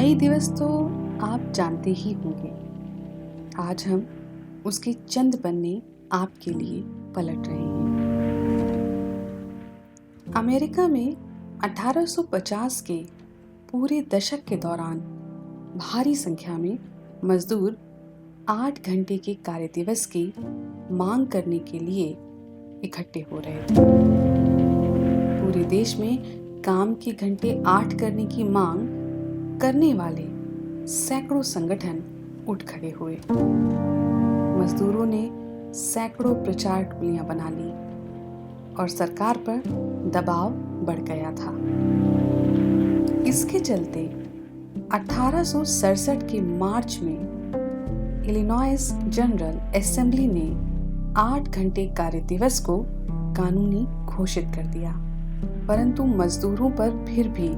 मई दिवस तो आप जानते ही होंगे। आज हम उसके चंद पन्ने आपके लिए पलट रहे हैं। अमेरिका में 1850 के पूरे दशक के दौरान भारी संख्या में मजदूर 8 घंटे के कार्य दिवस की मांग करने के लिए इकट्ठे हो रहे थे। पूरे देश में काम के घंटे 8 करने की मांग करने वाले सैकड़ों संगठन उठ खड़े हुए। मजदूरों ने सैकड़ों प्रचार टोलियां बना ली और सरकार पर दबाव बढ़ गया था। इसके चलते 1867 के मार्च में इलिनॉइस जनरल असेंबली ने 8 घंटे कार्य दिवस को कानूनी घोषित कर दिया, परंतु मजदूरों पर फिर भी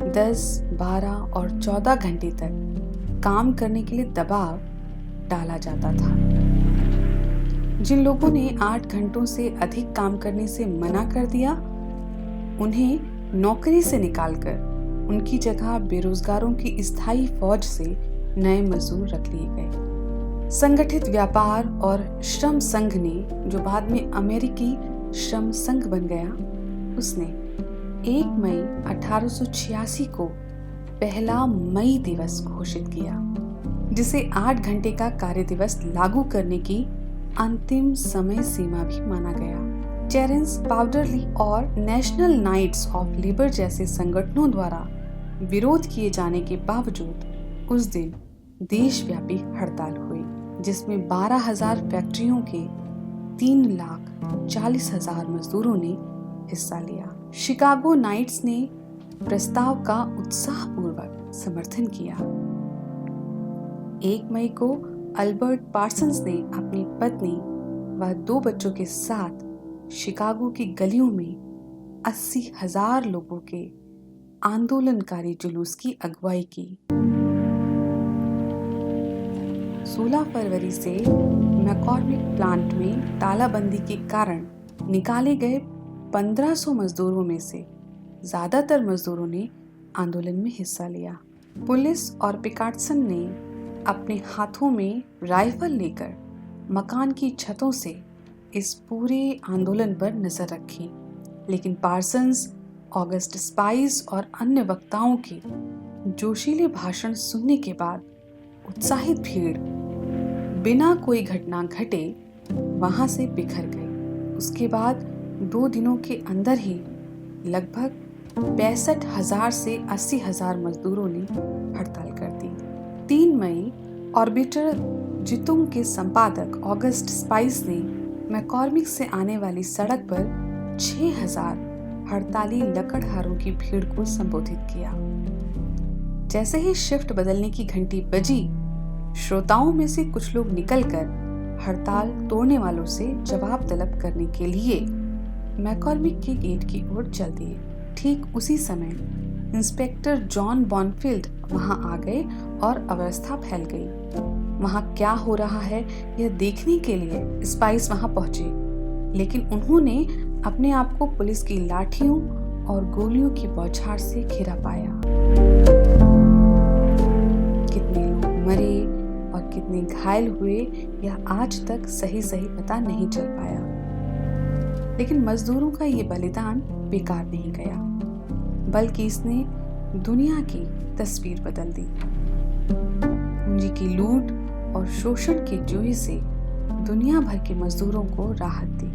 10, 12 और 14 घंटे तक काम करने के लिए दबाव डाला जाता था। जिन लोगों ने 8 घंटों से अधिक काम करने से मना कर दिया, उन्हें नौकरी से निकालकर उनकी जगह बेरोजगारों की स्थायी फौज से नए मजदूर रख लिए गए। संगठित व्यापार और श्रम संघ ने, जो बाद में अमेरिकी श्रम संघ बन गया, उसने 1 मई 1886 को पहला मई दिवस घोषित किया, जिसे 8 घंटे का कार्य दिवस लागू करने की अंतिम समय सीमा भी माना गया। टेरेंस पाउडरली और नेशनल नाइट्स ऑफ लेबर जैसे संगठनों द्वारा विरोध किए जाने के बावजूद उस दिन देशव्यापी हड़ताल हुई, जिसमें 12,000 फैक्ट्रियों के 3,40,000 मजदूरों ने हिस्सा लिया। शिकागो नाइट्स ने प्रस्ताव का उत्साहपूर्वक समर्थन किया। 1 मई को अल्बर्ट पार्सन्स ने अपनी पत्नी व 2 बच्चों के साथ शिकागो की गलियों में 80,000 लोगों के आंदोलनकारी जुलूस की अगुवाई की। 16 फरवरी से मैकॉर्मिक प्लांट में तालाबंदी के कारण निकाले गए 1500 मजदूरों में से ज्यादातर मजदूरों ने आंदोलन में हिस्सा लिया। पुलिस और पिकार्डसन ने अपने हाथों में राइफल लेकर मकान की छतों से इस पूरे आंदोलन पर नजर रखी, लेकिन पार्सन्स, ऑगस्ट स्पाइस और अन्य वक्ताओं के जोशीले भाषण सुनने के बाद उत्साहित भीड़ बिना कोई घटना घटे वहां से बिखर गई। उसके बाद 2 दिनों के अंदर ही लगभग 65,000 से 80,000 मजदूरों ने हड़ताल कर दी। 3 मई ऑर्बिटर जितुंग के संपादक ऑगस्ट स्पाइस ने मैकॉर्मिक से आने वाली सड़क पर 6,000 हड़ताली लकड़हारों की भीड़ को संबोधित किया। जैसे ही शिफ्ट बदलने की घंटी बजी, श्रोताओं में से कुछ लोग निकलकर हड़ताल तोड़ने वालों से जवाब तलब करने के लिए मैकॉर्मिक के गेट की ओर चल दिए। ठीक उसी समय इंस्पेक्टर जॉन बॉनफील्ड वहां आ गए और अवस्था फैल गई। वहां क्या हो रहा है यह देखने के लिए स्पाइस वहां पहुंचे, लेकिन उन्होंने अपने आप को पुलिस की लाठियों और गोलियों की बौछार से घिरा पाया। कितने लोग मरे और कितने घायल हुए यह आज तक सही पता नहीं चल पाया, लेकिन मजदूरों का ये बलिदान बेकार नहीं गया, बल्कि इसने दुनिया की तस्वीर बदल दी। पूंजी की लूट और शोषण के जुए से दुनिया भर के मजदूरों को राहत दी।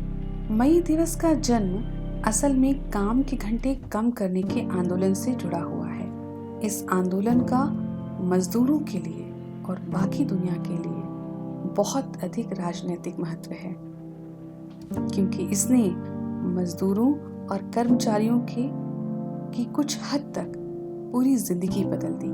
मई दिवस का जन्म असल में काम के घंटे कम करने के आंदोलन से जुड़ा हुआ है। इस आंदोलन का मजदूरों के लिए और बाकी दुनिया के लिए बहुत अधिक राजनीतिक महत्व है, क्योंकि इसने मजदूरों और कर्मचारियों की कुछ हद तक पूरी जिंदगी बदल दी।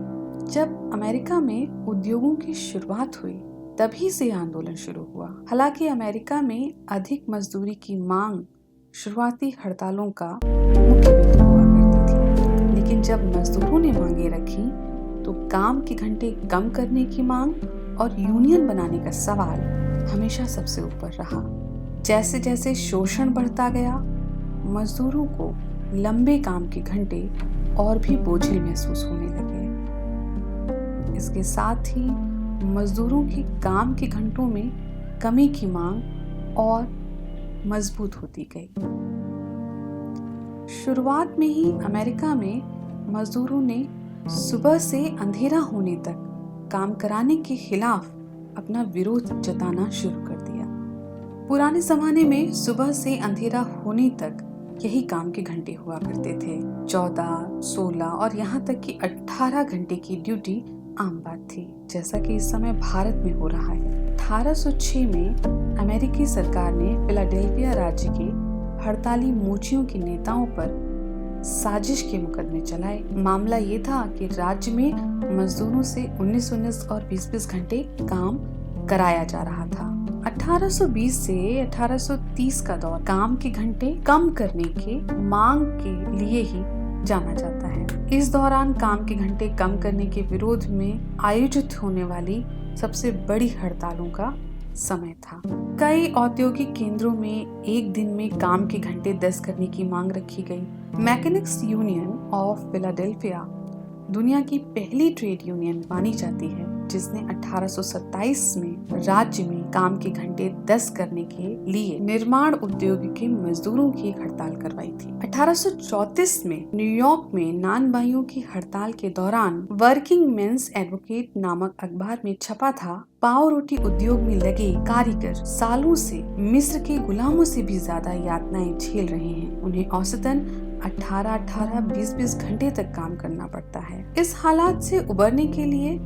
जब अमेरिका में उद्योगों की शुरुआत हुई, तभी से आंदोलन शुरू हुआ। हालांकि अमेरिका में अधिक मजदूरी की मांग शुरुआती हड़तालों का मुख्य बिंदु हुआ करती थी, लेकिन जब मजदूरों ने मांगे रखी तो काम के घंटे कम करने की मांग और यूनियन बनाने का सवाल हमेशा सबसे ऊपर रहा। जैसे जैसे शोषण बढ़ता गया, मजदूरों को लंबे काम के घंटे और भी बोझिल महसूस होने लगे। इसके साथ ही मजदूरों की काम के घंटों में कमी की मांग और मजबूत होती गई। शुरुआत में ही अमेरिका में मजदूरों ने सुबह से अंधेरा होने तक काम कराने के खिलाफ अपना विरोध जताना शुरू कर दिया। पुराने जमाने में सुबह से अंधेरा होने तक यही काम के घंटे हुआ करते थे। 14, 16 और यहाँ तक कि 18 घंटे की ड्यूटी आम बात थी, जैसा कि इस समय भारत में हो रहा है। 1806 में अमेरिकी सरकार ने फिलाडेल्फिया राज्य के हड़ताली मोचियों के नेताओं पर साजिश के मुकदमे चलाए। मामला ये था कि राज्य में मजदूरों से 19-19 और 20-20 घंटे काम कराया जा रहा था। 1820 से 1830 का दौर काम के घंटे कम करने के मांग के लिए ही जाना जाता है। इस दौरान काम के घंटे कम करने के विरोध में आयोजित होने वाली सबसे बड़ी हड़तालों का समय था। कई औद्योगिक केंद्रों में एक दिन में काम के घंटे 10 करने की मांग रखी गई। मैकेनिक्स यूनियन ऑफ फिलाडेल्फिया दुनिया की पहली ट्रेड यूनियन मानी जाती है, जिसने 1827 में राज्य में काम के घंटे 10 करने के लिए निर्माण उद्योग के मजदूरों की एक हड़ताल करवाई थी। 1834 में न्यूयॉर्क में नान भाइयों की हड़ताल के दौरान वर्किंग मेंस एडवोकेट नामक अखबार में छपा था, पाव रोटी उद्योग में लगे कारीगर सालों से मिस्र के गुलामों से भी ज्यादा यातनाएं झेल रहे हैं। उन्हें औसतन 18-18, 20-20 घंटे तक काम करना पड़ता है। इस हालात से उबरने के लिए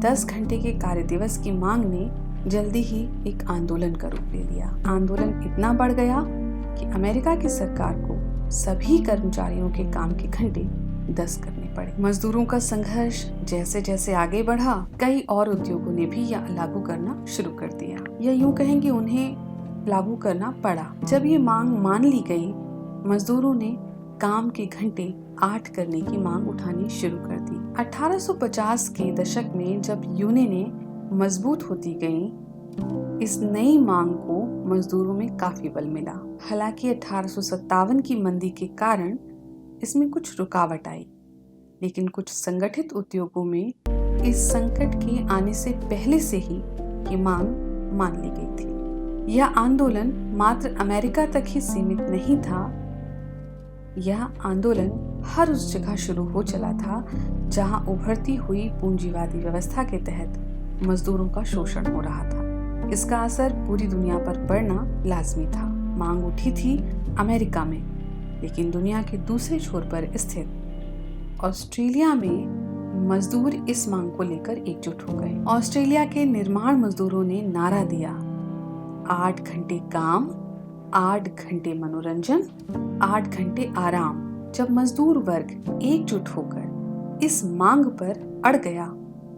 10 घंटे के कार्य दिवस की मांग ने जल्दी ही एक आंदोलन का रूप ले लिया। आंदोलन इतना बढ़ गया कि अमेरिका की सरकार को सभी कर्मचारियों के काम के घंटे 10 करने पड़े। मजदूरों का संघर्ष जैसे जैसे आगे बढ़ा, कई और उद्योगों ने भी यह लागू करना शुरू कर दिया, या यूं कहेंगे उन्हें लागू करना पड़ा। जब ये मांग मान ली गई, मजदूरों ने काम के घंटे 8 करने की मांग उठानी शुरू कर दी। 1850 के दशक में जब यूनियनें मजबूत होती गईं, इस नई मांग को मजदूरों में काफी बल मिला। हालांकि 1857 की मंदी के कारण इसमें कुछ रुकावट आई, लेकिन कुछ संगठित उद्योगों में इस संकट के आने से पहले से ही ये मांग मान ली गई थी। यह आंदोलन मात्र अमेरिका तक ही सीमित नहीं था। यह आंदोलन हर उस जगह शुरू हो चला था जहां उभरती हुई पूंजीवादी व्यवस्था के तहत मजदूरों का शोषण हो रहा था। इसका असर पूरी दुनिया पर पड़ना लाजमी था। मांग उठी थी अमेरिका में, लेकिन दुनिया के दूसरे छोर पर स्थित ऑस्ट्रेलिया में मजदूर इस मांग को लेकर एकजुट हो गए। ऑस्ट्रेलिया के निर्माण मजदूरों ने नारा दिया, 8 घंटे काम, 8 घंटे मनोरंजन, 8 घंटे आराम। जब मजदूर वर्ग एकजुट होकर इस मांग पर अड़ गया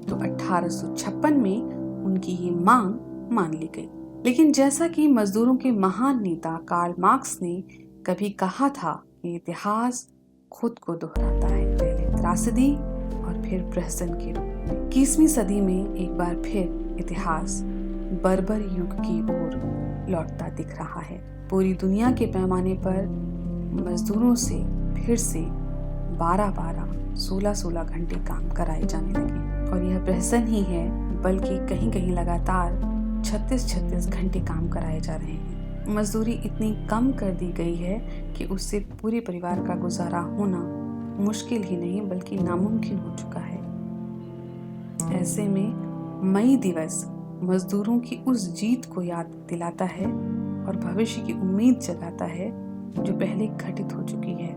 तो 1856 में उनकी ये मांग मान ली गई। लेकिन जैसा कि मजदूरों के महान नेता कार्ल मार्क्स ने कभी कहा था कि इतिहास खुद को दोहराता है, पहले त्रासदी और फिर प्रहसन के रूप में। 21वीं सदी में एक बार फिर इतिहास बर्बर युग की ओर लौटता दिख रहा है। पूरी दुनिया के पैमाने पर मजदूरों से फिर से 12-12, 16-16 घंटे काम कराए जाने लगे। और यह प्रहसन ही है, बल्कि कहीं कहीं लगातार 36-36 घंटे काम कराए जा रहे हैं। मजदूरी इतनी कम कर दी गई है कि उससे पूरे परिवार का गुजारा होना मुश्किल ही नहीं बल्कि नामुमकिन हो चुका है। ऐसे में मई दिवस मजदूरों की उस जीत को याद दिलाता है और भविष्य की उम्मीद जगाता है जो पहले घटित हो चुकी है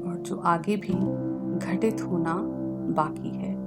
और जो आगे भी घटित होना बाकी है।